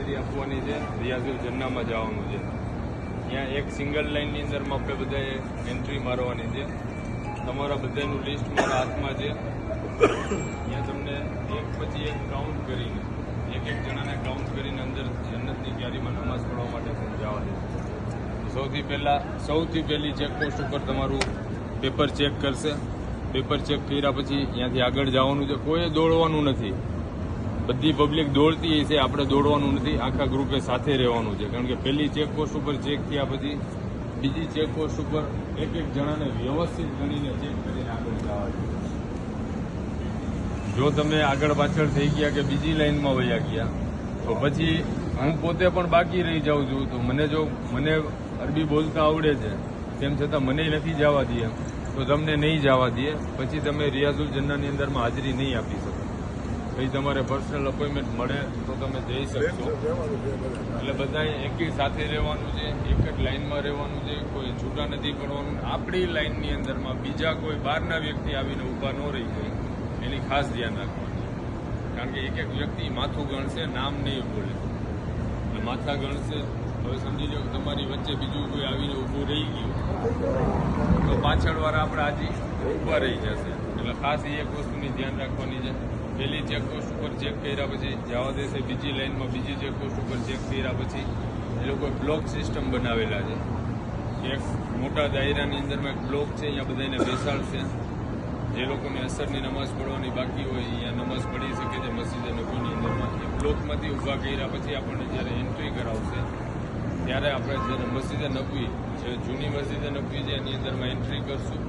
હાજરી આપવાની છે, રિયાઝુલ જન્નામાં જવાનું છે. ત્યાં એક સિંગલ લાઇનની અંદરમાં આપણે બધાએ એન્ટ્રી મારવાની છે. તમારા બધાનું લિસ્ટ મારા હાથમાં છે. ત્યાં તમને એક પછી એક કાઉન્ટ કરીને એક જણાને કાઉન્ટ કરીને અંદર જન્નતની ક્યારીમાં નમાઝ પઢવા માટે જવા દે. સૌથી પહેલી ચેકપોસ્ટ ઉપર તમારું પેપર ચેક કરશે. પેપર ચેક કર્યા પછી ત્યાંથી આગળ જવાનું છે. કોઈ દોડવાનું નથી. બધી પબ્લિક દોડતી છે, આપણે દોડવાનું નથી. આખા ગ્રુપે સાથે રહેવાનું છે. કારણ કે પહેલી ચેકપોસ્ટ ઉપર ચેક થયા પછી બીજી ચેકપોસ્ટ ઉપર એક જણાને વ્યવસ્થિત ગણીને ચેક કરીને આગળ જવા દે. જો તમે આગળ પાછળ થઈ ગયા કે બીજી લાઈનમાં વયા ગયા તો પછી હું પોતે પણ બાકી રહી જાઉં છું. તો મને અરબી બોલતા આવડે છે, તેમ છતાં મને નથી જવા દે તો તમને નહીં જવા દે. પછી તમે રિયાઝુલ જન્નાની અંદરમાં હાજરી નહીં આપી શકો. પછી તમારે પર્સનલ અપોઇન્ટમેન્ટ મળે તો તમે જઈ શકશો. એટલે બધાએ એકી સાથે રહેવાનું છે, એક જ લાઇનમાં રહેવાનું છે. કોઈ છૂટા નથી પડવાનું. આપણી લાઇનની અંદરમાં બીજા કોઈ બહારના વ્યક્તિ આવીને ઊભા ન રહી જાય એની ખાસ ધ્યાન રાખવાનું. કારણ કે એક વ્યક્તિ માથું ગણશે, નામ નહીં બોલે એટલે માથા ગણશે. હવે સમજી લો તમારી વચ્ચે બીજું કોઈ આવીને ઊભું રહી ગયું તો પાછળવાળા આપણે આજે ઊભા રહી જશે. એટલે ખાસ એ એક વસ્તુની ધ્યાન રાખવાની છે. પહેલી ચેકપોસ્ટ ઉપર ચેક કર્યા પછી જવા દેશે. બીજી લાઇનમાં બીજી ચેકપોસ્ટ ઉપર ચેક કર્યા પછી એ લોકોએ બ્લોક સિસ્ટમ બનાવેલા છે. એક મોટા દાયરાની અંદરમાં એક બ્લોક છે, અહીંયા બધાને બેસાડશે. જે લોકોને અસરની નમાઝ પડવાની બાકી હોય અહીંયા નમાઝ પડી શકે છે મસ્જિદે નબવીની અંદરમાં. એ બ્લોકમાંથી ઊભા કર્યા પછી આપણને જ્યારે એન્ટ્રી કરાવશે ત્યારે આપણે જ્યારે મસ્જિદે નબવી જે જૂની મસ્જિદે નબવી છે એની અંદરમાં એન્ટ્રી કરશું.